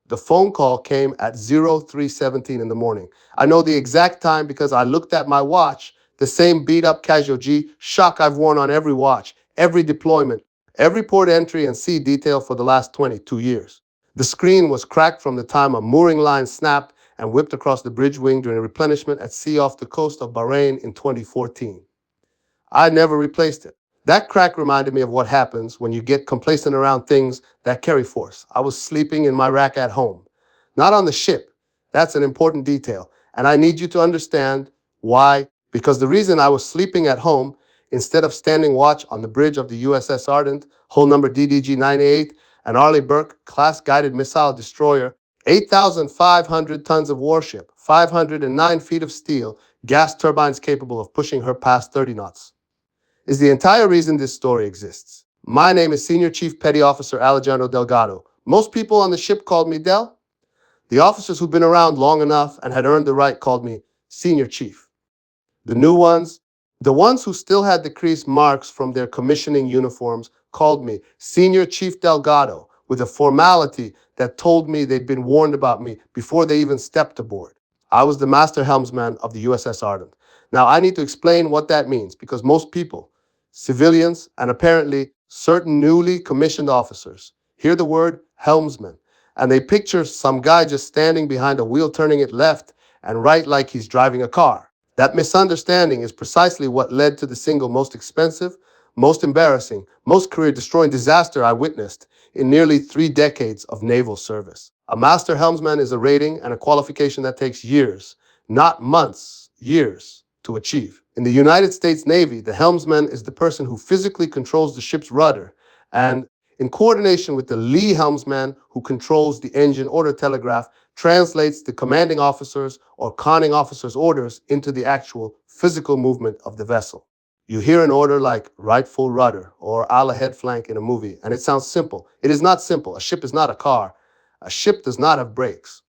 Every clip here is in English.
The phone call came at 03:17 in the morning. I know the exact time because I looked at my watch, the same beat up Casio G shock I've worn on every watch, every deployment, every port entry and sea detail for the last 22 years. The screen was cracked from the time a mooring line snapped and whipped across the bridge wing during replenishment at sea off the coast of Bahrain in 2014. I never replaced it. That crack reminded me of what happens when you get complacent around things that carry force. I was sleeping in my rack at home, not on the ship. That's an important detail. And I need you to understand why. Because the reason I was sleeping at home instead of standing watch on the bridge of the USS Ardent, hull number DDG 98, an Arleigh Burke class guided missile destroyer, 8,500 tons of warship, 509 feet of steel, gas turbines capable of pushing her past 30 knots, is the entire reason this story exists. My name is Senior Chief Petty Officer Alejandro Delgado. Most people on the ship called me Del. The officers who've been around long enough and had earned the right called me Senior Chief. The new ones, the ones who still had the creased marks from their commissioning uniforms, called me Senior Chief Delgado with a formality that told me they'd been warned about me before they even stepped aboard. I was the Master Helmsman of the USS Ardent. Now, I need to explain what that means because most people, civilians, and apparently certain newly commissioned officers, hear the word helmsman and they picture some guy just standing behind a wheel turning it left and right like he's driving a car. That misunderstanding is precisely what led to the single most expensive, most embarrassing, most career-destroying disaster I witnessed in nearly 3 decades of naval service. A master helmsman is a rating and a qualification that takes years, not months, years, to achieve. In the United States Navy, the helmsman is the person who physically controls the ship's rudder and, in coordination with the lee helmsman who controls the engine order telegraph, translates the commanding officer's or conning officer's orders into the actual physical movement of the vessel. You hear an order like right full rudder or a la head flank in a movie, and it sounds simple. It is not simple. A ship is not a car. A ship does not have brakes.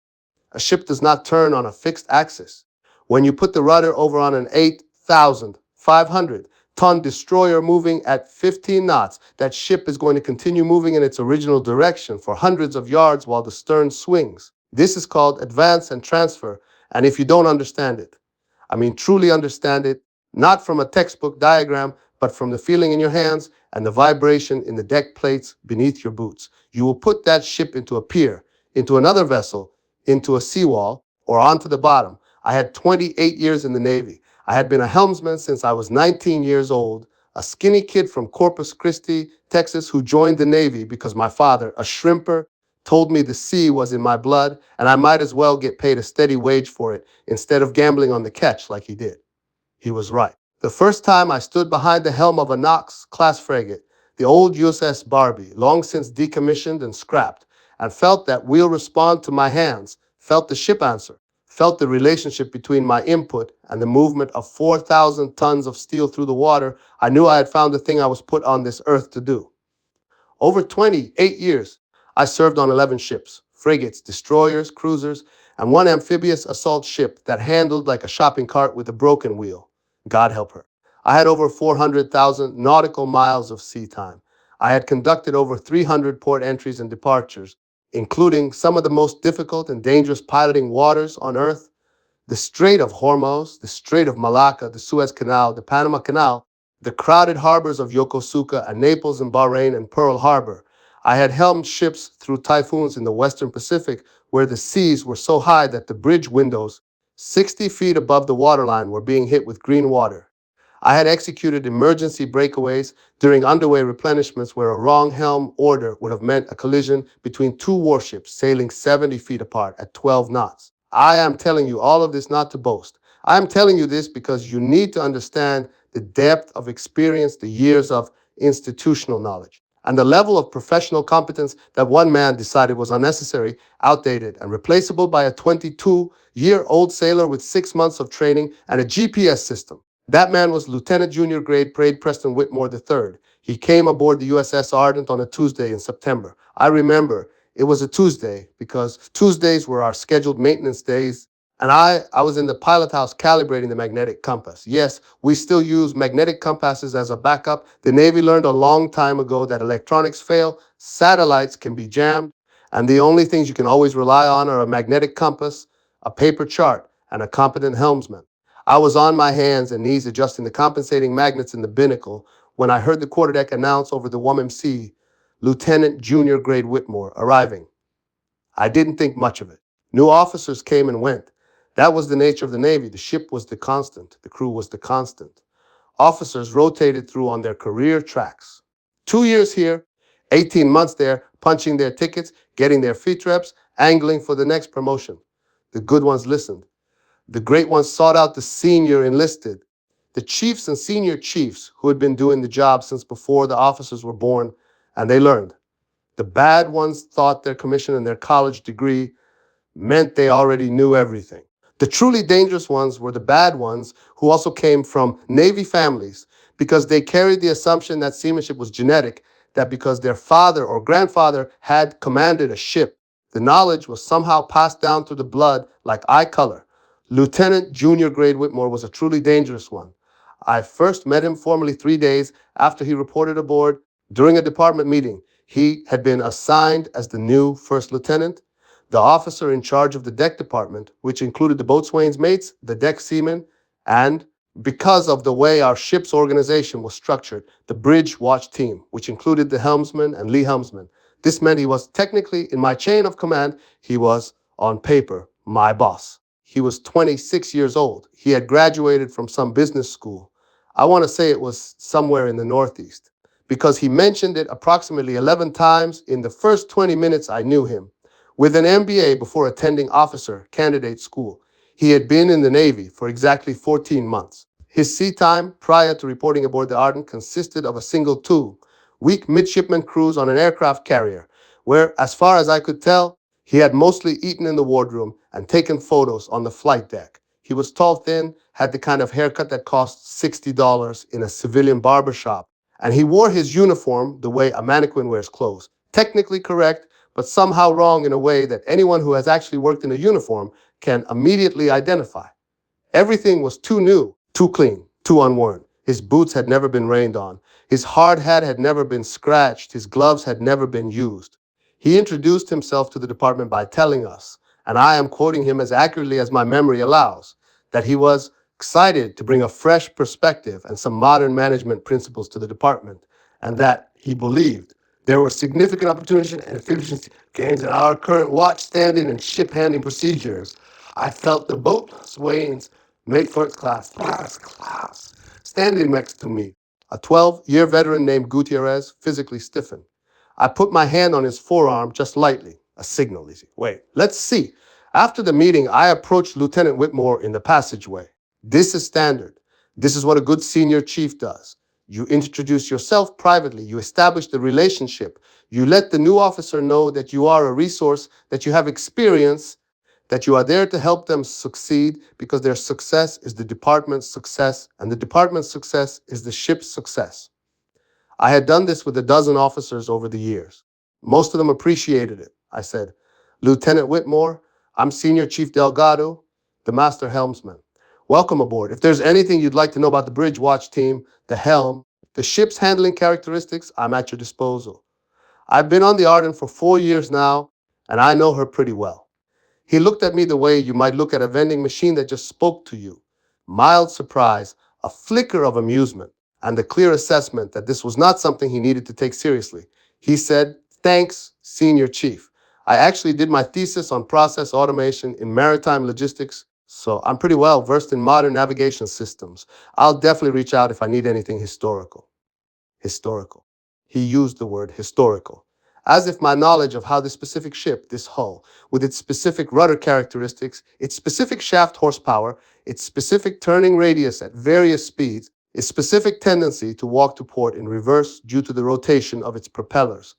A ship does not turn on a fixed axis. When you put the rudder over on an 8,500-ton destroyer moving at 15 knots, that ship is going to continue moving in its original direction for hundreds of yards while the stern swings. This is called advance and transfer, and if you don't understand it, I mean truly understand it, not from a textbook diagram, but from the feeling in your hands and the vibration in the deck plates beneath your boots, you will put that ship into a pier, into another vessel, into a seawall, or onto the bottom. I had 28 years in the Navy. I had been a helmsman since I was 19 years old, a skinny kid from Corpus Christi, Texas, who joined the Navy because my father, a shrimper, told me the sea was in my blood and I might as well get paid a steady wage for it instead of gambling on the catch like he did. He was right. The first time I stood behind the helm of a Knox-class frigate, the old USS Barbie, long since decommissioned and scrapped, and felt that wheel respond to my hands, felt the ship answer, felt the relationship between my input and the movement of 4,000 tons of steel through the water, I knew I had found the thing I was put on this earth to do. Over 28 years, I served on 11 ships, frigates, destroyers, cruisers, and one amphibious assault ship that handled like a shopping cart with a broken wheel. God help her. I had over 400,000 nautical miles of sea time. I had conducted over 300 port entries and departures, including some of the most difficult and dangerous piloting waters on Earth, the Strait of Hormuz, the Strait of Malacca, the Suez Canal, the Panama Canal, the crowded harbors of Yokosuka and Naples and Bahrain and Pearl Harbor. I had helmed ships through typhoons in the Western Pacific where the seas were so high that the bridge windows, 60 feet above the waterline, were being hit with green water. I had executed emergency breakaways during underway replenishments where a wrong helm order would have meant a collision between two warships sailing 70 feet apart at 12 knots. I am telling you all of this not to boast. I am telling you this because you need to understand the depth of experience, the years of institutional knowledge, and the level of professional competence that one man decided was unnecessary, outdated, and replaceable by a 22-year-old sailor with 6 months of training and a GPS system. That man was Lieutenant Junior Grade Preston Whitmore III. He came aboard the USS Ardent on a Tuesday in September. I remember it was a Tuesday because Tuesdays were our scheduled maintenance days, and I was in the pilot house calibrating the magnetic compass. Yes, we still use magnetic compasses as a backup. The Navy learned a long time ago that electronics fail, satellites can be jammed, And the only things you can always rely on are a magnetic compass, a paper chart, and a competent helmsman. I was on my hands and knees adjusting the compensating magnets in the binnacle when I heard the quarterdeck announce over the WMC, Lieutenant Junior Grade Whitmore arriving. I didn't think much of it. New officers came and went. That was the nature of the Navy. The ship was the constant. The crew was the constant. Officers rotated through on their career tracks. 2 years here, 18 months there, punching their tickets, getting their feet reps, angling for the next promotion. The good ones listened. The great ones sought out the senior enlisted. The chiefs and senior chiefs who had been doing the job since before the officers were born, and they learned. The bad ones thought their commission and their college degree meant they already knew everything. The truly dangerous ones were the bad ones who also came from Navy families because they carried the assumption that seamanship was genetic, that because their father or grandfather had commanded a ship, the knowledge was somehow passed down through the blood like eye color. Lieutenant Junior Grade Whitmore was a truly dangerous one. I first met him formally 3 days after he reported aboard during a department meeting. He had been assigned as the new first lieutenant, the officer in charge of the deck department, which included the boatswain's mates, the deck seamen, and, because of the way our ship's organization was structured, the bridge watch team, which included the helmsman and lee helmsman. This meant he was technically, in my chain of command, he was, on paper, my boss. He was 26 years old. He had graduated from some business school. I want to say it was somewhere in the Northeast, because he mentioned it approximately 11 times in the first 20 minutes I knew him. With an MBA before attending officer candidate school, he had been in the Navy for exactly 14 months. His sea time prior to reporting aboard the Ardent consisted of a single 2-week midshipman cruise on an aircraft carrier, where, as far as I could tell, he had mostly eaten in the wardroom and taken photos on the flight deck. He was tall, thin, had the kind of haircut that costs $60 in a civilian barber shop, and he wore his uniform the way a mannequin wears clothes. Technically correct, but somehow wrong in a way that anyone who has actually worked in a uniform can immediately identify. Everything was too new, too clean, too unworn. His boots had never been rained on. His hard hat had never been scratched. His gloves had never been used. He introduced himself to the department by telling us, and I am quoting him as accurately as my memory allows, that he was excited to bring a fresh perspective and some modern management principles to the department, and that he believed there were significant opportunities and efficiency gains in our current watch standing and ship handling procedures. I felt the boatswain's mate first class, standing next to me. A 12-year veteran named Gutierrez physically stiffened. I put my hand on his forearm just lightly, a signal. Easy. Wait, let's see. After the meeting, I approached Lieutenant Whitmore in the passageway. This is standard. This is what a good senior chief does. You introduce yourself privately. You establish the relationship. You let the new officer know that you are a resource, that you have experience, that you are there to help them succeed because their success is the department's success, and the department's success is the ship's success. I had done this with a dozen officers over the years. Most of them appreciated it. I said, Lieutenant Whitmore, I'm Senior Chief Delgado, the Master Helmsman. Welcome aboard. If there's anything you'd like to know about the bridge watch team, the helm, the ship's handling characteristics, I'm at your disposal. I've been on the Ardent for 4 years now, and I know her pretty well. He looked at me the way you might look at a vending machine that just spoke to you. Mild surprise, a flicker of amusement, and the clear assessment that this was not something he needed to take seriously. He said, thanks, Senior Chief. I actually did my thesis on process automation in maritime logistics, so I'm pretty well versed in modern navigation systems. I'll definitely reach out if I need anything historical. Historical. He used the word historical, as if my knowledge of how this specific ship, this hull, with its specific rudder characteristics, its specific shaft horsepower, its specific turning radius at various speeds, its specific tendency to walk to port in reverse due to the rotation of its propellers,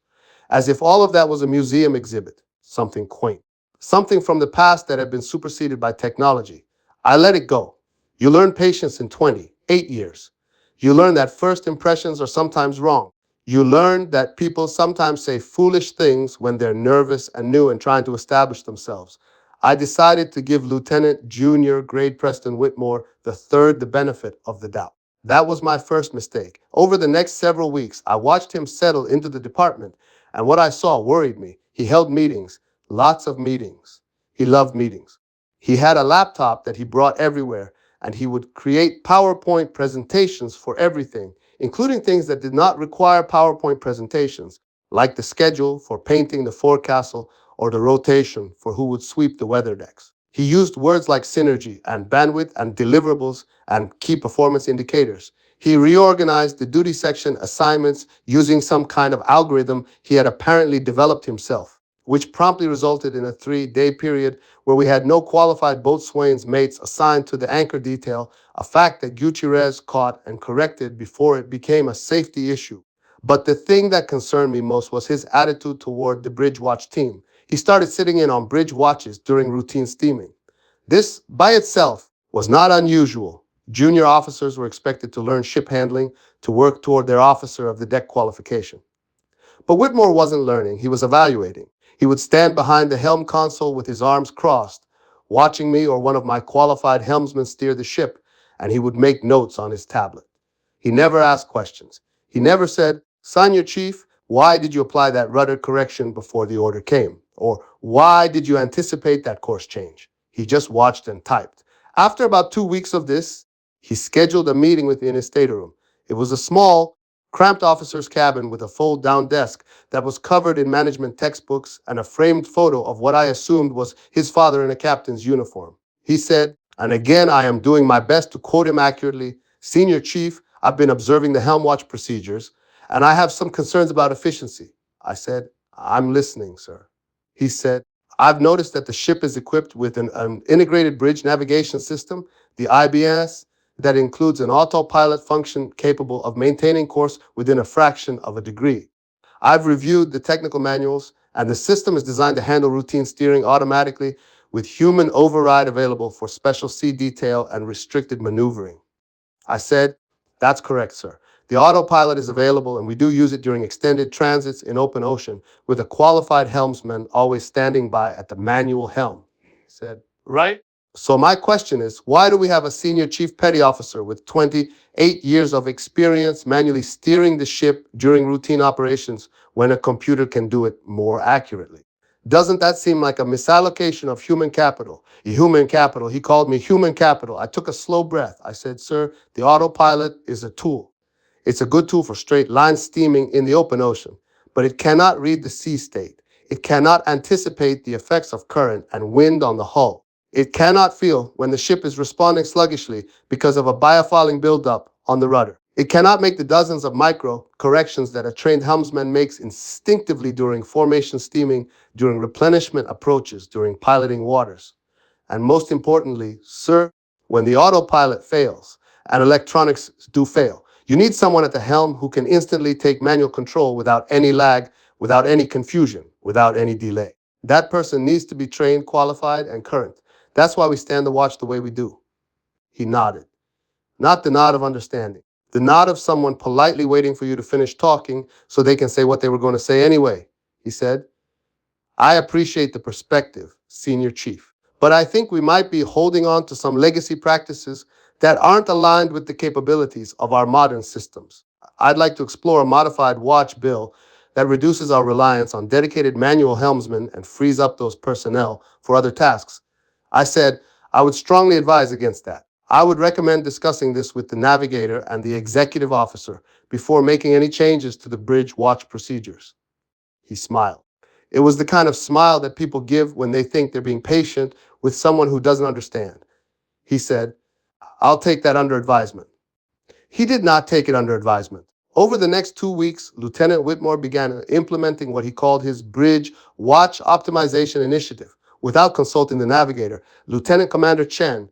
as if all of that was a museum exhibit, something quaint, something from the past that had been superseded by technology. I let it go. You learn patience in 28 years. You learn that first impressions are sometimes wrong. You learn that people sometimes say foolish things when they're nervous and new and trying to establish themselves. I decided to give Lieutenant Junior Grade Preston Whitmore the benefit of the doubt. That was my first mistake. Over the next several weeks, I watched him settle into the department, and what I saw worried me. He held meetings, lots of meetings. He loved meetings. He had a laptop that he brought everywhere, and he would create PowerPoint presentations for everything, including things that did not require PowerPoint presentations, like the schedule for painting the forecastle or the rotation for who would sweep the weather decks. He used words like synergy and bandwidth and deliverables and key performance indicators. He reorganized the duty section assignments using some kind of algorithm he had apparently developed himself, which promptly resulted in a 3-day period where we had no qualified boatswain's mates assigned to the anchor detail, a fact that Gutierrez caught and corrected before it became a safety issue. But the thing that concerned me most was his attitude toward the bridge watch team. He started sitting in on bridge watches during routine steaming. This, by itself, was not unusual. Junior officers were expected to learn ship handling to work toward their officer of the deck qualification. But Whitmore wasn't learning, he was evaluating. He would stand behind the helm console with his arms crossed, watching me or one of my qualified helmsmen steer the ship, and he would make notes on his tablet. He never asked questions. He never said, "Senior Chief, why did you apply that rudder correction before the order came?" Or, "Why did you anticipate that course change?" He just watched and typed. After about 2 weeks of this, he scheduled a meeting with me in his stateroom. It was a small, cramped officer's cabin with a fold-down desk that was covered in management textbooks and a framed photo of what I assumed was his father in a captain's uniform. He said, and again I am doing my best to quote him accurately, "Senior Chief, I've been observing the helm watch procedures, and I have some concerns about efficiency." I said, "I'm listening, sir." He said, "I've noticed that the ship is equipped with an integrated bridge navigation system, the IBS, that includes an autopilot function capable of maintaining course within a fraction of a degree. I've reviewed the technical manuals, and the system is designed to handle routine steering automatically with human override available for special sea detail and restricted maneuvering." I said, "That's correct, sir. The autopilot is available, and we do use it during extended transits in open ocean, with a qualified helmsman always standing by at the manual helm." He said, "Right. So my question is, why do we have a senior chief petty officer with 28 years of experience manually steering the ship during routine operations when a computer can do it more accurately? Doesn't that seem like a misallocation of human capital?" Human capital. He called me human capital. I took a slow breath. I said, "Sir, the autopilot is a tool. It's a good tool for straight line steaming in the open ocean, but it cannot read the sea state. It cannot anticipate the effects of current and wind on the hull. It cannot feel when the ship is responding sluggishly because of a biofouling buildup on the rudder. It cannot make the dozens of micro corrections that a trained helmsman makes instinctively during formation steaming, during replenishment approaches, during piloting waters. And most importantly, sir, when the autopilot fails, and electronics do fail, you need someone at the helm who can instantly take manual control without any lag, without any confusion, without any delay. That person needs to be trained, qualified, and current. That's why we stand the watch the way we do." He nodded. Not the nod of understanding. The nod of someone politely waiting for you to finish talking so they can say what they were going to say anyway. He said, "I appreciate the perspective, Senior Chief, but I think we might be holding on to some legacy practices that aren't aligned with the capabilities of our modern systems. I'd like to explore a modified watch bill that reduces our reliance on dedicated manual helmsmen and frees up those personnel for other tasks." I said, "I would strongly advise against that. I would recommend discussing this with the navigator and the executive officer before making any changes to the bridge watch procedures." He smiled. It was the kind of smile that people give when they think they're being patient with someone who doesn't understand. He said, "I'll take that under advisement." He did not take it under advisement. Over the next 2 weeks, Lieutenant Whitmore began implementing what he called his Bridge Watch Optimization Initiative. Without consulting the navigator, Lieutenant Commander Chen,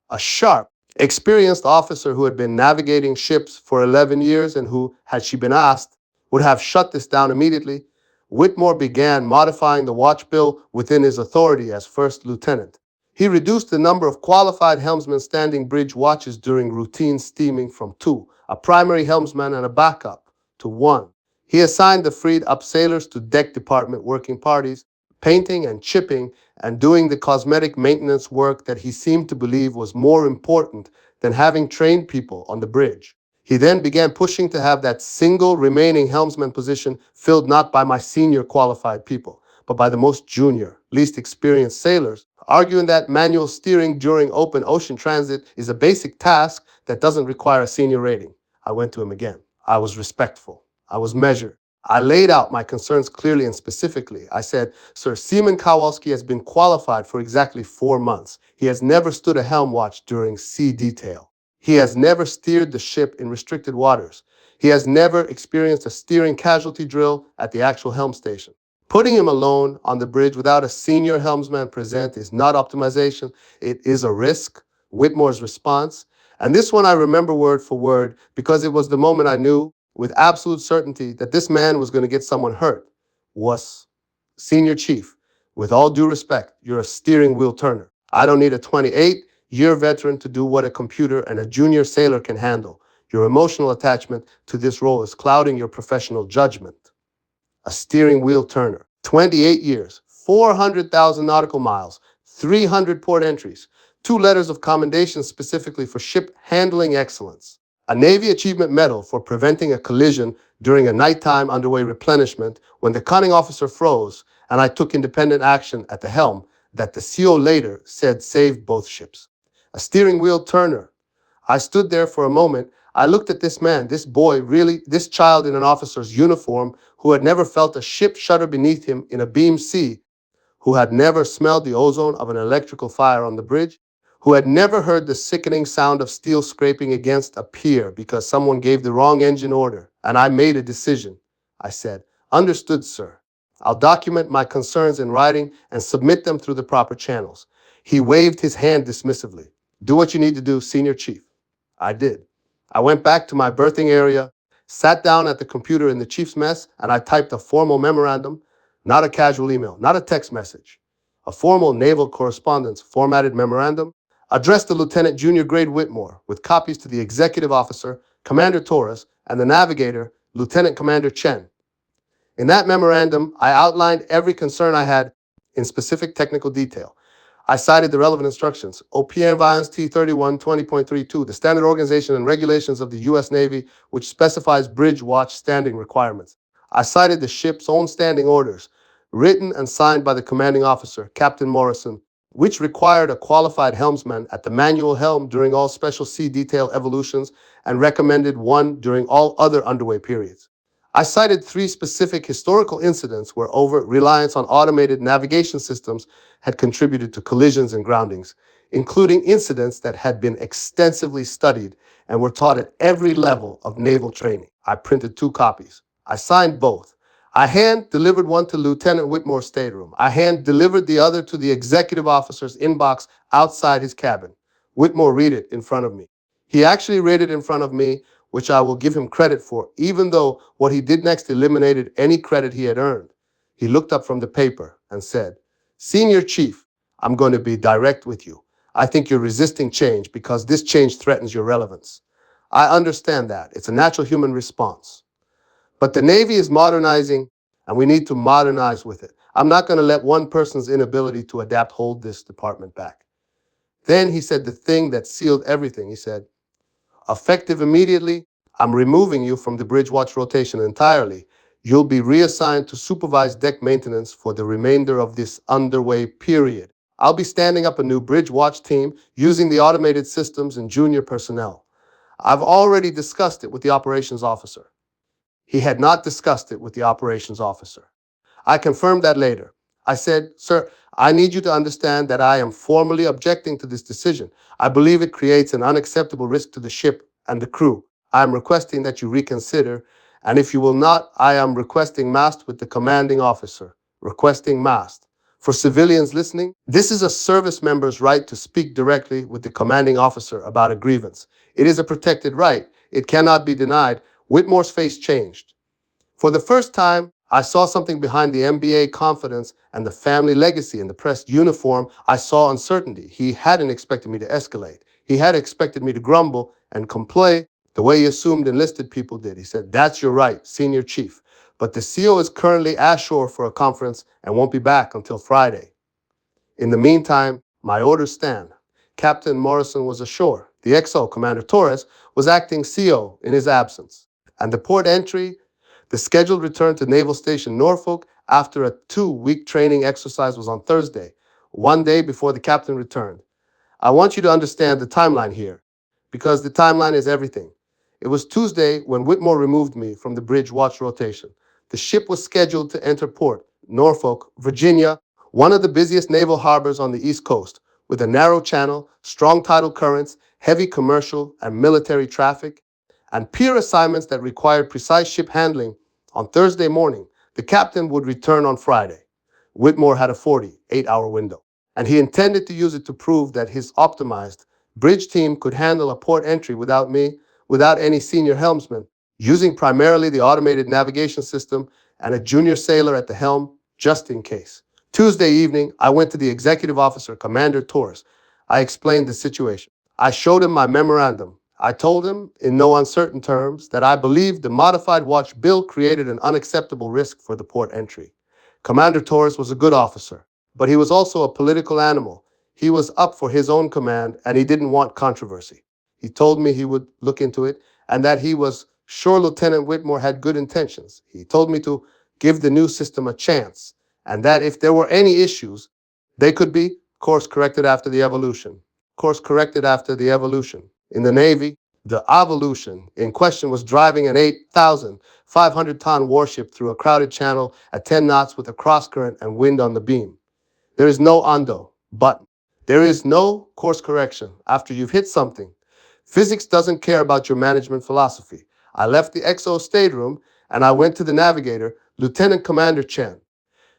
a sharp, experienced officer who had been navigating ships for 11 years and who, had she been asked, would have shut this down immediately, Whitmore began modifying the watch bill within his authority as first lieutenant. He reduced the number of qualified helmsmen standing bridge watches during routine steaming from 2, a primary helmsman and a backup, to 1. He assigned the freed up sailors to deck department working parties, painting and chipping, and doing the cosmetic maintenance work that he seemed to believe was more important than having trained people on the bridge. He then began pushing to have that single remaining helmsman position filled not by my senior qualified people, but by the most junior, least experienced sailors, arguing that manual steering during open ocean transit is a basic task that doesn't require a senior rating. I went to him again. I was respectful. I was measured. I laid out my concerns clearly and specifically. I said, Sir, Seaman Kowalski has been qualified for exactly 4 months. He has never stood a helm watch during sea detail. He has never steered the ship in restricted waters. He has never experienced a steering casualty drill at the actual helm station. Putting him alone on the bridge without a senior helmsman present is not optimization, it is a risk. Whitmore's response. And this one I remember word for word because it was the moment I knew with absolute certainty that this man was going to get someone hurt. Was, Senior Chief, with all due respect, you're a steering wheel turner. I don't need a 28-year veteran to do what a computer and a junior sailor can handle. Your emotional attachment to this role is clouding your professional judgment. A steering wheel turner, 28 years, 400,000 nautical miles, 300 port entries, 2 letters of commendation specifically for ship handling excellence, a Navy Achievement Medal for preventing a collision during a nighttime underway replenishment when the conning officer froze and I took independent action at the helm that the CO later said saved both ships. A steering wheel turner. I stood there for a moment. I looked at this man, this boy, really, this child in an officer's uniform who had never felt a ship shudder beneath him in a beam sea, who had never smelled the ozone of an electrical fire on the bridge, who had never heard the sickening sound of steel scraping against a pier because someone gave the wrong engine order. And I made a decision. I said, "Understood, sir. I'll document my concerns in writing and submit them through the proper channels." He waved his hand dismissively. "Do what you need to do, Senior Chief." I did. I went back to my berthing area, sat down at the computer in the chief's mess, and I typed a formal memorandum, not a casual email, not a text message, a formal naval correspondence formatted memorandum addressed to Lieutenant Junior Grade Whitmore with copies to the executive officer, Commander Torres, and the navigator, Lieutenant Commander Chen. In that memorandum, I outlined every concern I had in specific technical detail. I cited the relevant instructions, OPM Violence T31 20.32, the standard organization and regulations of the U.S. Navy, which specifies bridge watch standing requirements. I cited the ship's own standing orders, written and signed by the commanding officer, Captain Morrison, which required a qualified helmsman at the manual helm during all special sea detail evolutions and recommended one during all other underway periods. I cited 3 specific historical incidents where over-reliance on automated navigation systems had contributed to collisions and groundings, including incidents that had been extensively studied and were taught at every level of naval training. I printed 2 copies. I signed both. I hand-delivered one to Lieutenant Whitmore's stateroom. I hand-delivered the other to the executive officer's inbox outside his cabin. Whitmore read it in front of me. He actually read it in front of me, which I will give him credit for, even though what he did next eliminated any credit he had earned. He looked up from the paper and said, "Senior Chief, I'm going to be direct with you. I think you're resisting change because this change threatens your relevance. I understand that. It's a natural human response. But the Navy is modernizing, and we need to modernize with it. I'm not going to let one person's inability to adapt hold this department back." Then he said the thing that sealed everything. He said, "Effective immediately, I'm removing you from the bridge watch rotation entirely. You'll be reassigned to supervise deck maintenance for the remainder of this underway period. I'll be standing up a new bridge watch team using the automated systems and junior personnel. I've already discussed it with the operations officer." He had not discussed it with the operations officer. I confirmed that later. I said, "Sir, I need you to understand that I am formally objecting to this decision. I believe it creates an unacceptable risk to the ship and the crew. I am requesting that you reconsider, and if you will not, I am requesting mast with the commanding officer. Requesting mast." For civilians listening, this is a service member's right to speak directly with the commanding officer about a grievance. It is a protected right. It cannot be denied. Whitmore's face changed. For the first time, I saw something behind the MBA confidence and the family legacy in the pressed uniform. I saw uncertainty. He hadn't expected me to escalate. He had expected me to grumble and complain the way he assumed enlisted people did. He said, "That's your right, Senior Chief. But the CO is currently ashore for a conference and won't be back until Friday. In the meantime, my orders stand." Captain Morrison was ashore. The XO, Commander Torres, was acting CO in his absence. And the port entry, the scheduled return to Naval Station Norfolk, after a 2-week training exercise was on Thursday, one day before the captain returned. I want you to understand the timeline here, because the timeline is everything. It was Tuesday when Whitmore removed me from the bridge watch rotation. The ship was scheduled to enter port, Norfolk, Virginia, one of the busiest naval harbors on the East Coast, with a narrow channel, strong tidal currents, heavy commercial and military traffic, and pier assignments that required precise ship handling. On Thursday morning, the captain would return on Friday. Whitmore had a 48-hour window, and he intended to use it to prove that his optimized bridge team could handle a port entry without me, without any senior helmsman, using primarily the automated navigation system and a junior sailor at the helm, just in case. Tuesday evening, I went to the executive officer, Commander Torres. I explained the situation. I showed him my memorandum. I told him, in no uncertain terms, that I believed the modified watch bill created an unacceptable risk for the port entry. Commander Torres was a good officer, but he was also a political animal. He was up for his own command, and he didn't want controversy. He told me he would look into it, and that he was sure Lieutenant Whitmore had good intentions. He told me to give the new system a chance, and that if there were any issues, they could be course corrected after the evolution. Course corrected after the evolution. In the Navy, the evolution in question was driving an 8,500-ton warship through a crowded channel at 10 knots with a cross-current and wind on the beam. There is no undo button. There is no course correction after you've hit something. Physics doesn't care about your management philosophy. I left the XO stateroom and I went to the navigator, Lieutenant Commander Chen.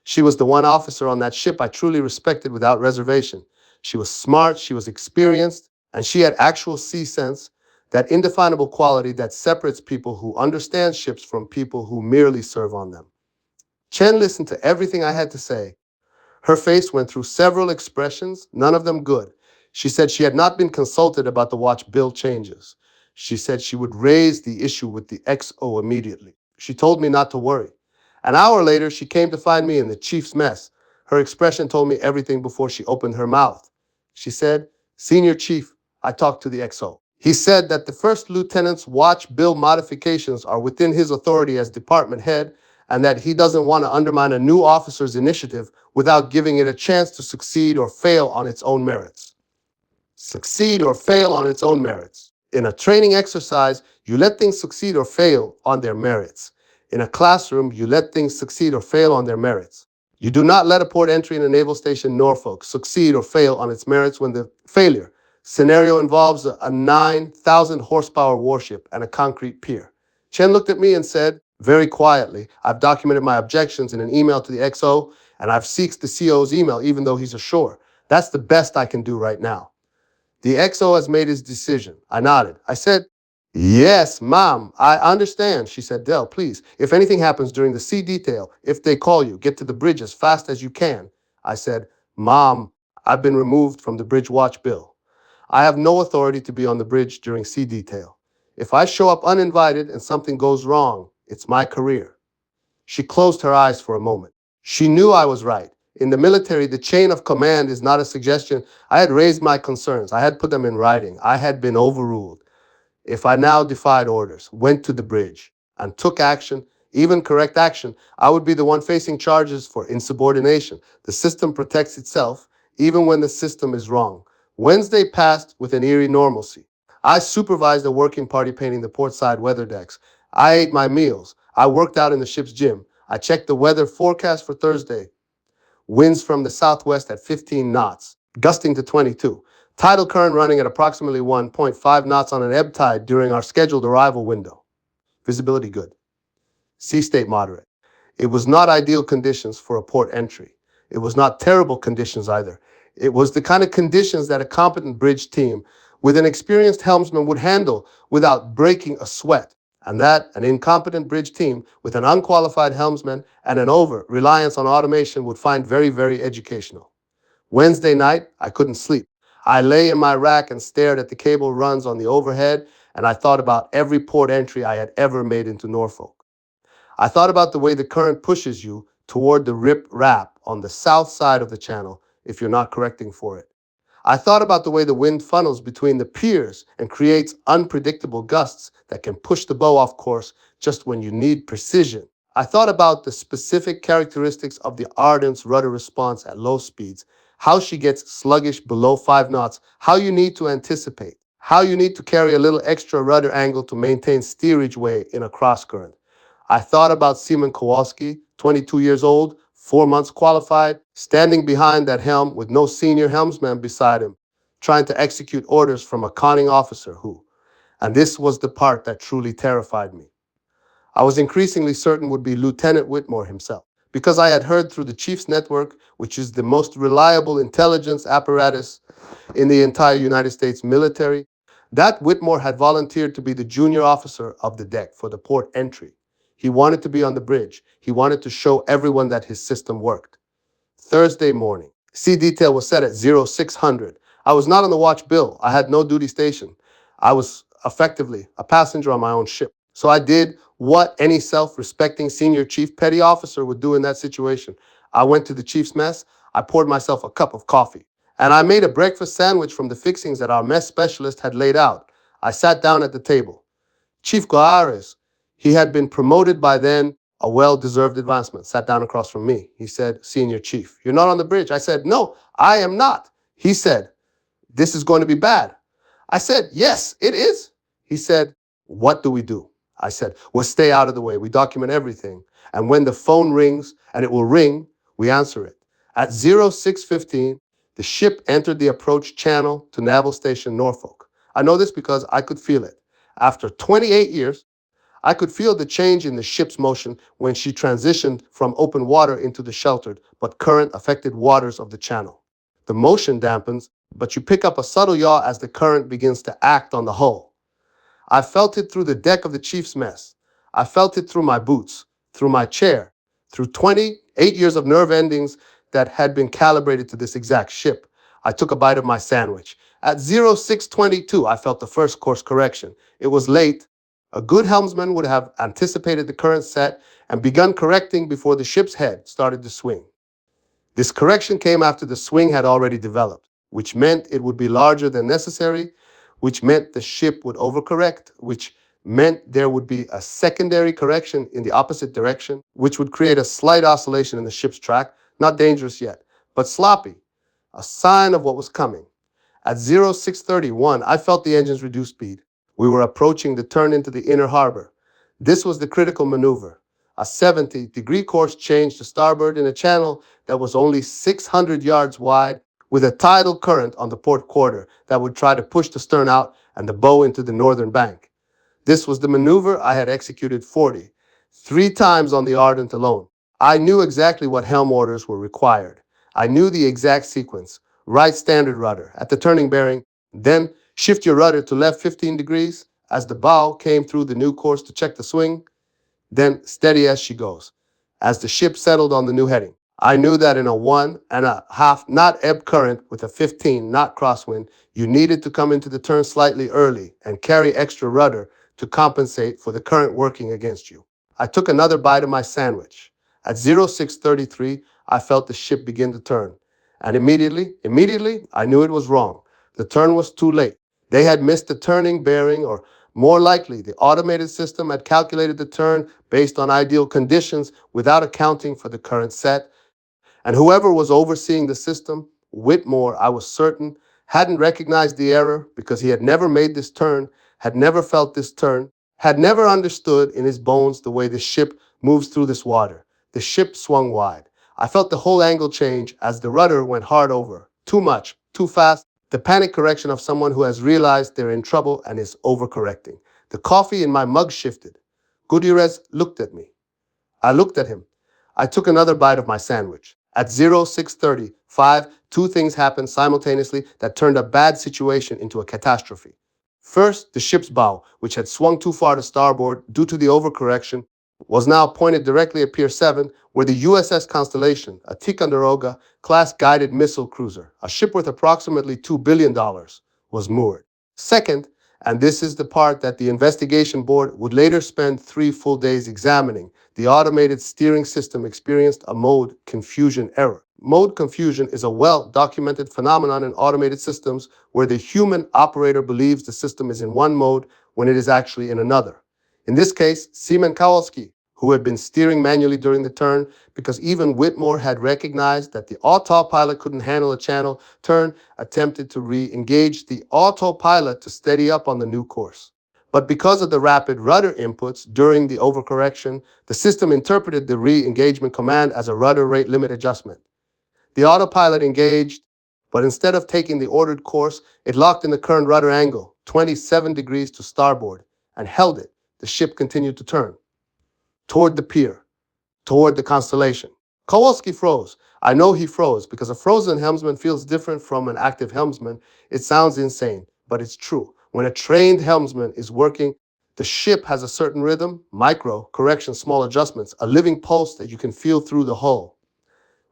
She was the one officer on that ship I truly respected without reservation. She was smart, she was experienced, and she had actual sea sense, that indefinable quality that separates people who understand ships from people who merely serve on them. Chen listened to everything I had to say. Her face went through several expressions, none of them good. She said she had not been consulted about the watch bill changes. She said she would raise the issue with the XO immediately. She told me not to worry. An hour later, she came to find me in the chief's mess. Her expression told me everything before she opened her mouth. She said, "Senior Chief, I talked to the XO. He said that the first lieutenant's watch bill modifications are within his authority as department head, and that he doesn't want to undermine a new officer's initiative without giving it a chance to succeed or fail on its own merits." Succeed or fail on its own merits. In a training exercise, you let things succeed or fail on their merits. In a classroom, you let things succeed or fail on their merits. You do not let a port entry in a naval station Norfolk succeed or fail on its merits when the failure scenario involves a 9,000 horsepower warship and a concrete pier. Chen looked at me and said, very quietly, "I've documented my objections in an email to the XO, and I've seeked the CO's email even though he's ashore. That's the best I can do right now." The XO has made his decision. I nodded. I said, "Yes, Mom, I understand." She said, "Dell, please, if anything happens during the sea detail, if they call you, get to the bridge as fast as you can." I said, "Mom, I've been removed from the bridge watch bill. I have no authority to be on the bridge during sea detail. If I show up uninvited and something goes wrong, it's my career." She closed her eyes for a moment. She knew I was right. In the military, the chain of command is not a suggestion. I had raised my concerns. I had put them in writing. I had been overruled. If I now defied orders, went to the bridge, and took action, even correct action, I would be the one facing charges for insubordination. The system protects itself, even when the system is wrong. Wednesday passed with an eerie normalcy. I supervised a working party painting the portside weather decks. I ate my meals. I worked out in the ship's gym. I checked the weather forecast for Thursday. Winds from the southwest at 15 knots, gusting to 22. Tidal current running at approximately 1.5 knots on an ebb tide during our scheduled arrival window. Visibility good. Sea state moderate. It was not ideal conditions for a port entry. It was not terrible conditions either. It was the kind of conditions that a competent bridge team with an experienced helmsman would handle without breaking a sweat, and that an incompetent bridge team with an unqualified helmsman and an over-reliance on automation would find very, very educational. Wednesday night, I couldn't sleep. I lay in my rack and stared at the cable runs on the overhead, and I thought about every port entry I had ever made into Norfolk. I thought about the way the current pushes you toward the rip rap on the south side of the channel if you're not correcting for it. I thought about the way the wind funnels between the piers and creates unpredictable gusts that can push the bow off course just when you need precision. I thought about the specific characteristics of the Ardent's rudder response at low speeds, how she gets sluggish below 5 knots, how you need to anticipate, how you need to carry a little extra rudder angle to maintain steerage way in a cross current. I thought about Seaman Kowalski, 22 years old, 4 months qualified, standing behind that helm with no senior helmsman beside him, trying to execute orders from a conning officer who, and this was the part that truly terrified me, I was increasingly certain would be Lieutenant Whitmore himself, because I had heard through the Chiefs Network, which is the most reliable intelligence apparatus in the entire United States military, that Whitmore had volunteered to be the junior officer of the deck for the port entry. He wanted to be on the bridge. He wanted to show everyone that his system worked. Thursday morning. Sea detail was set at 0600. I was not on the watch bill. I had no duty station. I was effectively a passenger on my own ship. So I did what any self-respecting senior chief petty officer would do in that situation. I went to the chief's mess. I poured myself a cup of coffee. And I made a breakfast sandwich from the fixings that our mess specialist had laid out. I sat down at the table. Chief Guares, he had been promoted by then, a well-deserved advancement, sat down across from me. He said, Senior Chief, you're not on the bridge. I said, no, I am not. He said, this is going to be bad. I said, yes, it is. He said, what do we do? I said, we'll stay out of the way. We document everything. And when the phone rings, and it will ring, we answer it. At 0615, the ship entered the approach channel to Naval Station Norfolk. I know this because I could feel it. After 28 years, I could feel the change in the ship's motion when she transitioned from open water into the sheltered but current-affected waters of the channel. The motion dampens, but you pick up a subtle yaw as the current begins to act on the hull. I felt it through the deck of the chief's mess. I felt it through my boots, through my chair, through 28 years of nerve endings that had been calibrated to this exact ship. I took a bite of my sandwich. At 0622, I felt the first course correction. It was late. A good helmsman would have anticipated the current set and begun correcting before the ship's head started to swing. This correction came after the swing had already developed, which meant it would be larger than necessary, which meant the ship would overcorrect, which meant there would be a secondary correction in the opposite direction, which would create a slight oscillation in the ship's track, not dangerous yet, but sloppy, a sign of what was coming. At 0631, I felt the engines reduce speed. We were approaching the turn into the inner harbor. This was the critical maneuver. A 70-degree course change to starboard in a channel that was only 600 yards wide, with a tidal current on the port quarter that would try to push the stern out and the bow into the northern bank. This was the maneuver I had executed 3 times on the Ardent alone. I knew exactly what helm orders were required. I knew the exact sequence. Right standard rudder at the turning bearing, then shift your rudder to left 15 degrees as the bow came through the new course to check the swing, then steady as she goes. As the ship settled on the new heading, I knew that in a 1.5 knot ebb current with a 15 knot crosswind, you needed to come into the turn slightly early and carry extra rudder to compensate for the current working against you. I took another bite of my sandwich. At 0633, I felt the ship begin to turn. And immediately, I knew it was wrong. The turn was too late. They had missed the turning bearing, or more likely, the automated system had calculated the turn based on ideal conditions without accounting for the current set. And whoever was overseeing the system, Whitmore, I was certain, hadn't recognized the error because he had never made this turn, had never felt this turn, had never understood in his bones the way the ship moves through this water. The ship swung wide. I felt the whole angle change as the rudder went hard over. Too much, too fast. The panic correction of someone who has realized they're in trouble and is overcorrecting. The coffee in my mug shifted. Gutierrez looked at me. I looked at him. I took another bite of my sandwich. At 0635, 2 things happened simultaneously that turned a bad situation into a catastrophe. First, the ship's bow, which had swung too far to starboard due to the overcorrection, was now pointed directly at Pier 7, where the USS Constellation, a Ticonderoga class guided missile cruiser, a ship worth approximately $2 billion, was moored. Second, and this is the part that the investigation board would later spend 3 full days examining, the automated steering system experienced a mode confusion error. Mode confusion is a well-documented phenomenon in automated systems where the human operator believes the system is in one mode when it is actually in another. In this case, Seaman Kowalski, who had been steering manually during the turn, because even Whitmore had recognized that the autopilot couldn't handle a channel turn, attempted to re-engage the autopilot to steady up on the new course. But because of the rapid rudder inputs during the overcorrection, the system interpreted the re-engagement command as a rudder rate limit adjustment. The autopilot engaged, but instead of taking the ordered course, it locked in the current rudder angle, 27 degrees to starboard, and held it. The ship continued to turn toward the pier, toward the constellation. Kowalski froze. I know he froze because a frozen helmsman feels different from an active helmsman. It sounds insane, but it's true. When a trained helmsman is working, the ship has a certain rhythm, micro, correction, small adjustments, a living pulse that you can feel through the hull.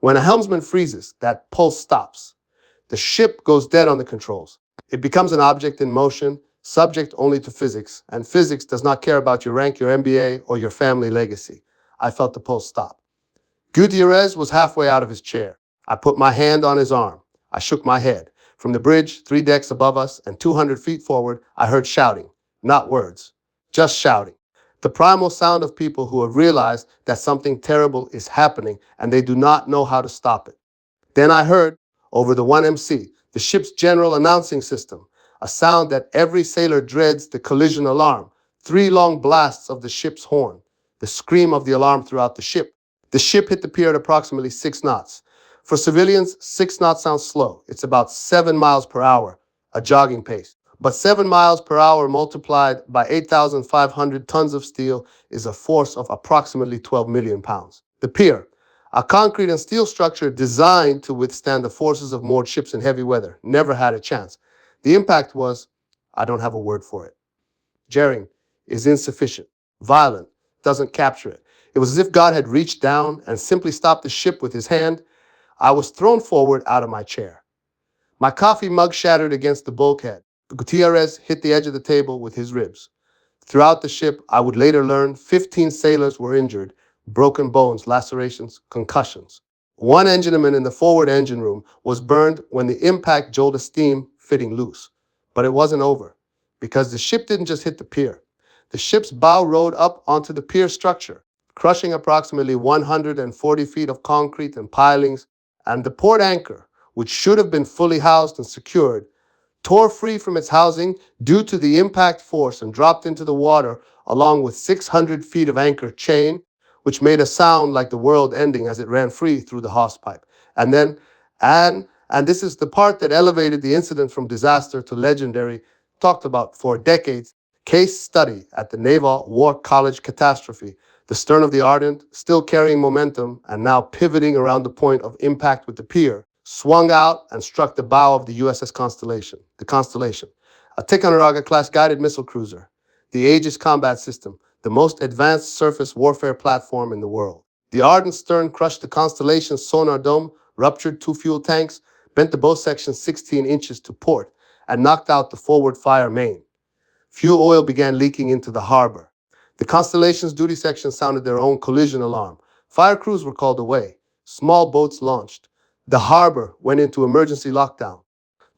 When a helmsman freezes, that pulse stops. The ship goes dead on the controls. It becomes an object in motion, subject only to physics, and physics does not care about your rank, your MBA, or your family legacy. I felt the pulse stop. Gutierrez was halfway out of his chair. I put my hand on his arm. I shook my head. From the bridge, 3 decks above us, and 200 feet forward, I heard shouting. Not words, just shouting. The primal sound of people who have realized that something terrible is happening and they do not know how to stop it. Then I heard, over the 1MC, the ship's general announcing system, a sound that every sailor dreads, the collision alarm, 3 long blasts of the ship's horn, the scream of the alarm throughout the ship. The ship hit the pier at approximately 6 knots. For civilians, 6 knots sounds slow. It's about 7 miles per hour, a jogging pace. But 7 miles per hour multiplied by 8,500 tons of steel is a force of approximately 12 million pounds. The pier, a concrete and steel structure designed to withstand the forces of moored ships in heavy weather, never had a chance. The impact was, I don't have a word for it. Jarring is insufficient, violent, doesn't capture it. It was as if God had reached down and simply stopped the ship with his hand. I was thrown forward out of my chair. My coffee mug shattered against the bulkhead. Gutierrez hit the edge of the table with his ribs. Throughout the ship, I would later learn, 15 sailors were injured, broken bones, lacerations, concussions. One engineman in the forward engine room was burned when the impact jolted steam fitting loose. But it wasn't over, because the ship didn't just hit the pier. The ship's bow rode up onto the pier structure, crushing approximately 140 feet of concrete and pilings, and the port anchor, which should have been fully housed and secured, tore free from its housing due to the impact force and dropped into the water along with 600 feet of anchor chain, which made a sound like the world ending as it ran free through the hawsepipe. And then, and this is the part that elevated the incident from disaster to legendary, talked about for decades, case study at the Naval War College catastrophe, the stern of the Ardent, still carrying momentum and now pivoting around the point of impact with the pier, swung out and struck the bow of the USS Constellation, a Ticonderoga-class guided missile cruiser, the Aegis combat system, the most advanced surface warfare platform in the world. The Ardent stern crushed the Constellation's sonar dome, ruptured 2 fuel tanks, bent the bow section 16 inches to port, and knocked out the forward fire main. Fuel oil began leaking into the harbor. The Constellation's duty section sounded their own collision alarm. Fire crews were called away. Small boats launched. The harbor went into emergency lockdown.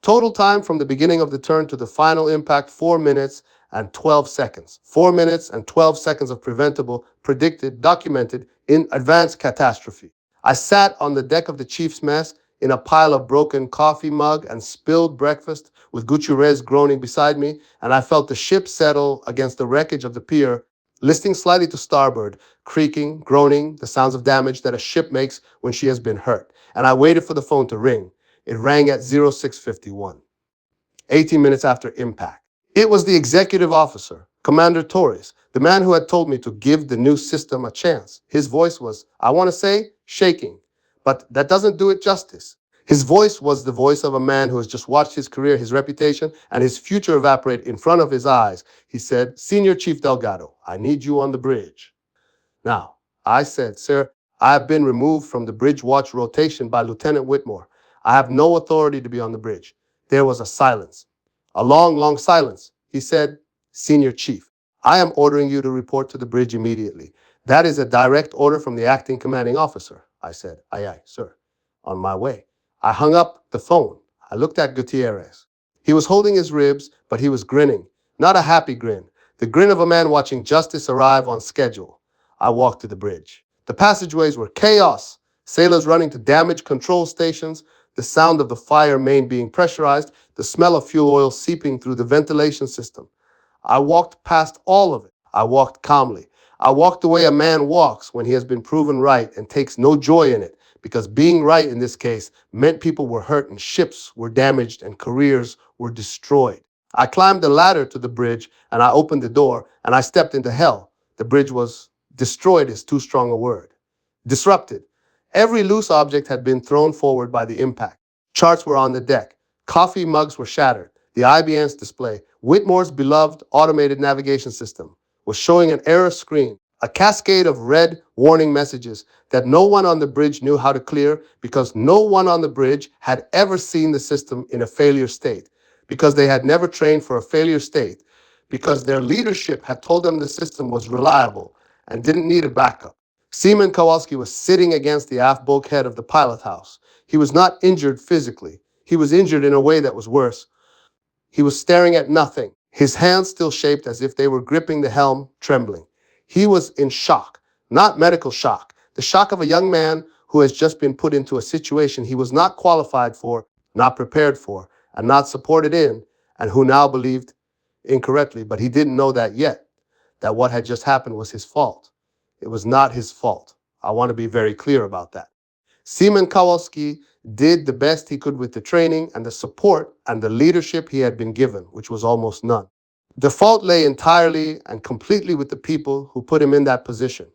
Total time from the beginning of the turn to the final impact, 4 minutes and 12 seconds. 4 minutes and 12 seconds of preventable, predicted, documented, in advance catastrophe. I sat on the deck of the chief's mess in a pile of broken coffee mug and spilled breakfast with Gutierrez groaning beside me, and I felt the ship settle against the wreckage of the pier, listing slightly to starboard, creaking, groaning, the sounds of damage that a ship makes when she has been hurt. And I waited for the phone to ring. It rang at 0651, 18 minutes after impact. It was the executive officer, Commander Torres, the man who had told me to give the new system a chance. His voice was, I want to say, shaking, but that doesn't do it justice. His voice was the voice of a man who has just watched his career, his reputation, and his future evaporate in front of his eyes. He said, Senior Chief Delgado, I need you on the bridge. Now, I said, Sir, I have been removed from the bridge watch rotation by Lieutenant Whitmore. I have no authority to be on the bridge. There was a silence. A long, long silence. He said, Senior Chief, I am ordering you to report to the bridge immediately. That is a direct order from the acting commanding officer. I said, aye, aye, sir. On my way. I hung up the phone. I looked at Gutierrez. He was holding his ribs, but he was grinning. Not a happy grin. The grin of a man watching justice arrive on schedule. I walked to the bridge. The passageways were chaos. Sailors running to damaged control stations, the sound of the fire main being pressurized, the smell of fuel oil seeping through the ventilation system. I walked past all of it. I walked calmly. I walked the way a man walks when he has been proven right and takes no joy in it, because being right in this case meant people were hurt and ships were damaged and careers were destroyed. I climbed the ladder to the bridge and I opened the door and I stepped into hell. The bridge was destroyed is too strong a word. Disrupted. Every loose object had been thrown forward by the impact. Charts were on the deck. Coffee mugs were shattered. The IBM's display, Whitmore's beloved automated navigation system, was showing an error screen, a cascade of red warning messages that no one on the bridge knew how to clear because no one on the bridge had ever seen the system in a failure state, because they had never trained for a failure state, because their leadership had told them the system was reliable and didn't need a backup. Seaman Kowalski was sitting against the aft bulkhead of the pilot house. He was not injured physically. He was injured in a way that was worse. He was staring at nothing, his hands still shaped as if they were gripping the helm, trembling. He was in shock, not medical shock, the shock of a young man who has just been put into a situation he was not qualified for, not prepared for, and not supported in, and who now believed incorrectly, but he didn't know that yet, that what had just happened was his fault. It was not his fault. I want to be very clear about that. Seaman Kowalski did the best he could with the training and the support and the leadership he had been given, which was almost none. The fault lay entirely and completely with the people who put him in that position.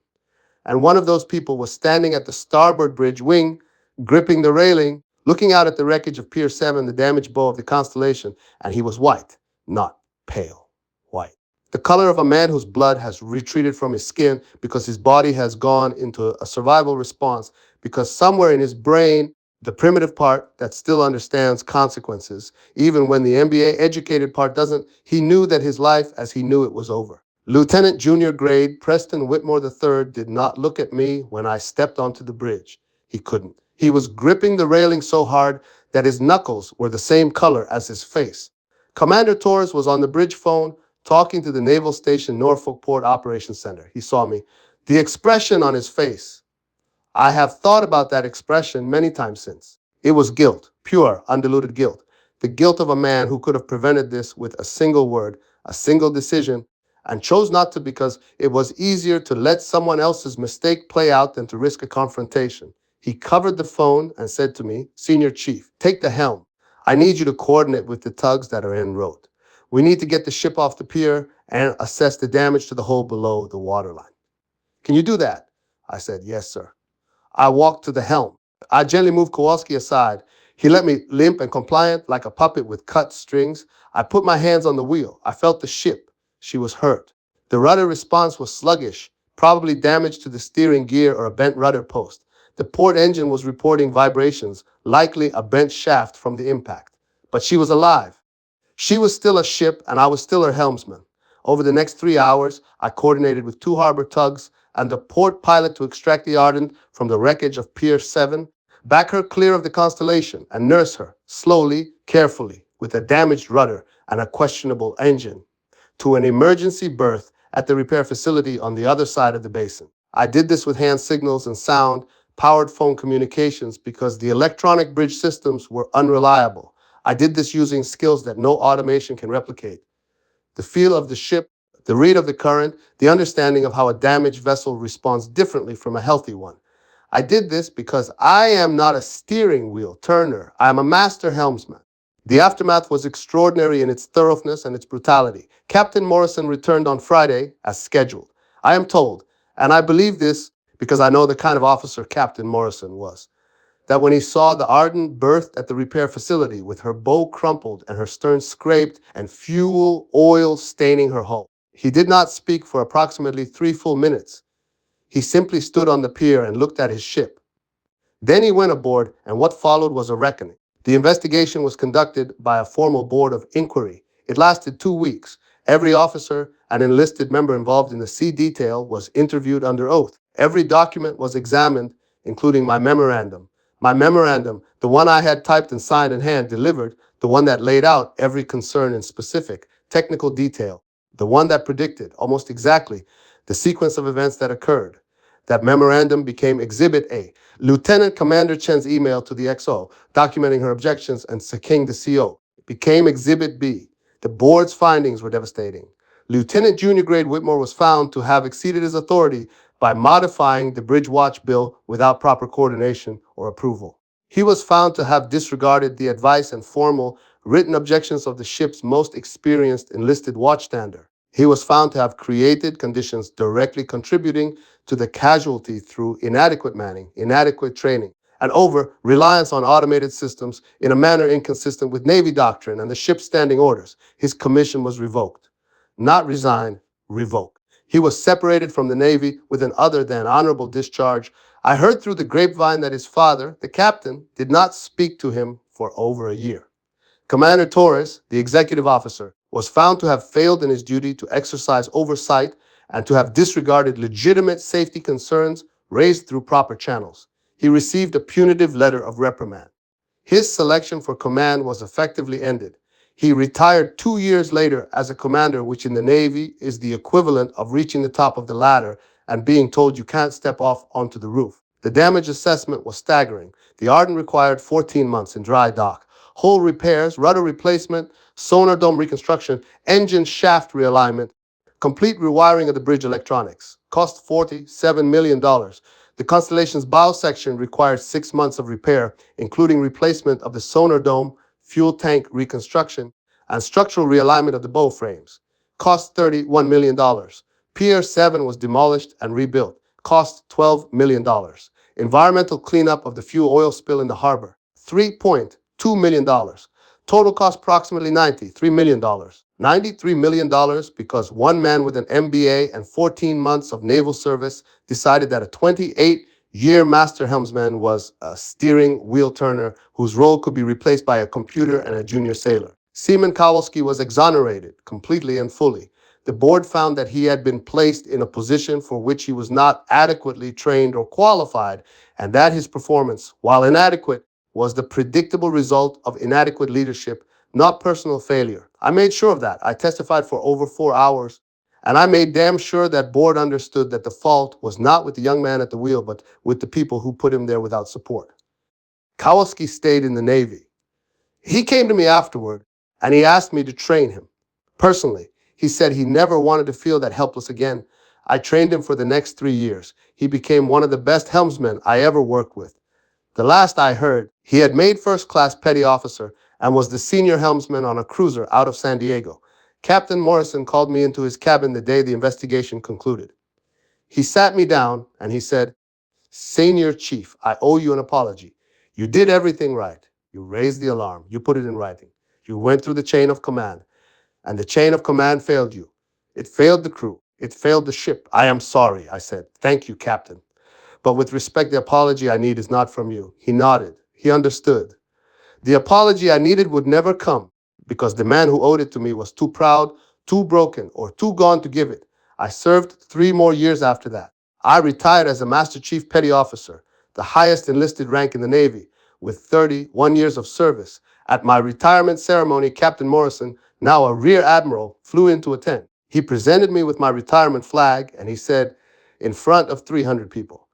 And one of those people was standing at the starboard bridge wing, gripping the railing, looking out at the wreckage of Pier 7, the damaged bow of the Constellation, and he was white, not pale white. The color of a man whose blood has retreated from his skin because his body has gone into a survival response, because somewhere in his brain, the primitive part that still understands consequences, even when the MBA educated part doesn't, he knew that his life as he knew it was over. Lieutenant Junior Grade Preston Whitmore III did not look at me when I stepped onto the bridge. He couldn't. He was gripping the railing so hard that his knuckles were the same color as his face. Commander Torres was on the bridge phone talking to the Naval Station Norfolk Port Operations Center. He saw me. The expression on his face, I have thought about that expression many times since. It was guilt, pure, undiluted guilt. The guilt of a man who could have prevented this with a single word, a single decision, and chose not to because it was easier to let someone else's mistake play out than to risk a confrontation. He covered the phone and said to me, Senior Chief, take the helm. I need you to coordinate with the tugs that are en route. We need to get the ship off the pier and assess the damage to the hull below the waterline. Can you do that? I said, yes, sir. I walked to the helm. I gently moved Kowalski aside. He let me limp and compliant like a puppet with cut strings. I put my hands on the wheel. I felt the ship. She was hurt. The rudder response was sluggish, probably damage to the steering gear or a bent rudder post. The port engine was reporting vibrations, likely a bent shaft from the impact. But she was alive. She was still a ship, and I was still her helmsman. Over the next 3 hours, I coordinated with 2 harbor tugs and the port pilot to extract the Ardent from the wreckage of Pier 7, back her clear of the Constellation, and nurse her, slowly, carefully, with a damaged rudder and a questionable engine, to an emergency berth at the repair facility on the other side of the basin. I did this with hand signals and sound, powered phone communications because the electronic bridge systems were unreliable. I did this using skills that no automation can replicate. The feel of the ship, the read of the current, the understanding of how a damaged vessel responds differently from a healthy one. I did this because I am not a steering wheel turner. I am a master helmsman. The aftermath was extraordinary in its thoroughness and its brutality. Captain Morrison returned on Friday as scheduled. I am told, and I believe this because I know the kind of officer Captain Morrison was, that when he saw the Ardent berthed at the repair facility with her bow crumpled and her stern scraped and fuel oil staining her hull, he did not speak for approximately 3 full minutes. He simply stood on the pier and looked at his ship. Then he went aboard, and what followed was a reckoning. The investigation was conducted by a formal board of inquiry. It lasted 2 weeks. Every officer and enlisted member involved in the sea detail was interviewed under oath. Every document was examined, including my memorandum. My memorandum, the one I had typed and signed in hand, delivered, the one that laid out every concern in specific, technical detail, the one that predicted, almost exactly, the sequence of events that occurred. That memorandum became Exhibit A, Lieutenant Commander Chen's email to the XO, documenting her objections and sacking the CO. It became Exhibit B. The board's findings were devastating. Lieutenant Junior Grade Whitmore was found to have exceeded his authority by modifying the Bridge Watch Bill without proper coordination or approval. He was found to have disregarded the advice and formal, written objections of the ship's most experienced enlisted watchstander. He was found to have created conditions directly contributing to the casualty through inadequate manning, inadequate training, and over reliance on automated systems in a manner inconsistent with Navy doctrine and the ship's standing orders. His commission was revoked. Not resigned, revoked. He was separated from the Navy with an other than honorable discharge. I heard through the grapevine that his father, the captain, did not speak to him for over a year. Commander Torres, the executive officer, was found to have failed in his duty to exercise oversight and to have disregarded legitimate safety concerns raised through proper channels. He received a punitive letter of reprimand. His selection for command was effectively ended. He retired 2 years later as a commander, which in the Navy is the equivalent of reaching the top of the ladder and being told you can't step off onto the roof. The damage assessment was staggering. The Ardent required 14 months in dry dock. Hull repairs, rudder replacement, sonar dome reconstruction, engine shaft realignment, complete rewiring of the bridge electronics. Cost $47 million. The Constellation's bow section required 6 months of repair, including replacement of the sonar dome, fuel tank reconstruction, and structural realignment of the bow frames. Cost $31 million. Pier 7 was demolished and rebuilt. Cost $12 million. Environmental cleanup of the fuel oil spill in the harbor. $3.2 million. Total cost approximately $93 million. $93 million because one man with an MBA and 14 months of naval service decided that a 28-year Master Helmsman was a steering wheel turner whose role could be replaced by a computer and a junior sailor. Seaman Kowalski was exonerated completely and fully. The board found that he had been placed in a position for which he was not adequately trained or qualified, and that his performance, while inadequate, was the predictable result of inadequate leadership, not personal failure. I made sure of that. I testified for over 4 hours, and I made damn sure that board understood that the fault was not with the young man at the wheel, but with the people who put him there without support. Kowalski stayed in the Navy. He came to me afterward, and he asked me to train him. Personally, he said he never wanted to feel that helpless again. I trained him for the next 3 years. He became one of the best helmsmen I ever worked with. The last I heard, he had made first-class petty officer and was the senior helmsman on a cruiser out of San Diego. Captain Morrison called me into his cabin the day the investigation concluded. He sat me down and he said, "Senior Chief, I owe you an apology. You did everything right. You raised the alarm. You put it in writing. You went through the chain of command, and the chain of command failed you. It failed the crew. It failed the ship. I am sorry," I said. "Thank you, Captain. But with respect, the apology I need is not from you." He nodded. He understood. The apology I needed would never come because the man who owed it to me was too proud, too broken, or too gone to give it. I served 3 more years after that. I retired as a Master Chief Petty Officer, the highest enlisted rank in the Navy, with 31 years of service. At my retirement ceremony, Captain Morrison, now a Rear Admiral, flew in to attend. He presented me with my retirement flag and he said, in front of 300 people,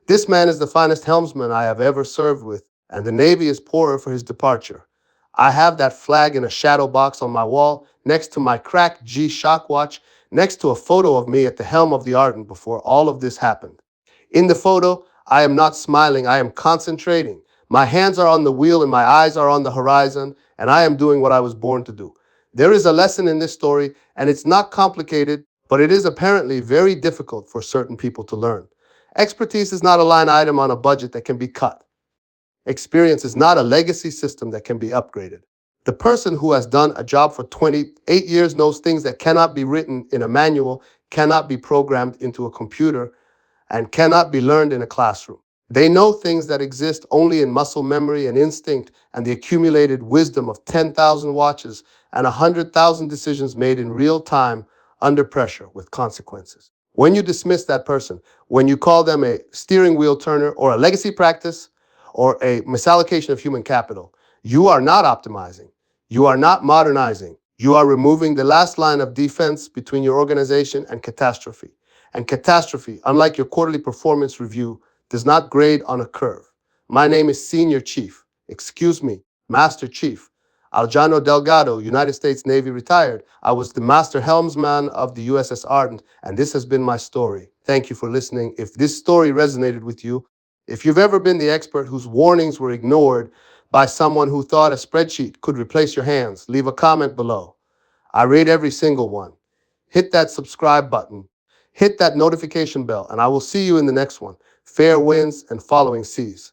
"This man is the finest helmsman I have ever served with, and the Navy is poorer for his departure." I have that flag in a shadow box on my wall, next to my cracked G-Shock watch, next to a photo of me at the helm of the Ardent before all of this happened. In the photo, I am not smiling, I am concentrating. My hands are on the wheel and my eyes are on the horizon, and I am doing what I was born to do. There is a lesson in this story, and it's not complicated, but it is apparently very difficult for certain people to learn. Expertise is not a line item on a budget that can be cut. Experience is not a legacy system that can be upgraded. The person who has done a job for 28 years knows things that cannot be written in a manual, cannot be programmed into a computer, and cannot be learned in a classroom. They know things that exist only in muscle memory and instinct and the accumulated wisdom of 10,000 watches and 100,000 decisions made in real time under pressure with consequences. When you dismiss that person, when you call them a steering wheel turner or a legacy practice or a misallocation of human capital, you are not optimizing. You are not modernizing. You are removing the last line of defense between your organization and catastrophe. And catastrophe, unlike your quarterly performance review, does not grade on a curve. My name is Senior Chief, excuse me, Master Chief. Aljano Delgado, United States Navy retired. I was the Master Helmsman of the USS Ardent, and this has been my story. Thank you for listening. If this story resonated with you, if you've ever been the expert whose warnings were ignored by someone who thought a spreadsheet could replace your hands, leave a comment below. I read every single one. Hit that subscribe button. Hit that notification bell, and I will see you in the next one. Fair winds and following seas.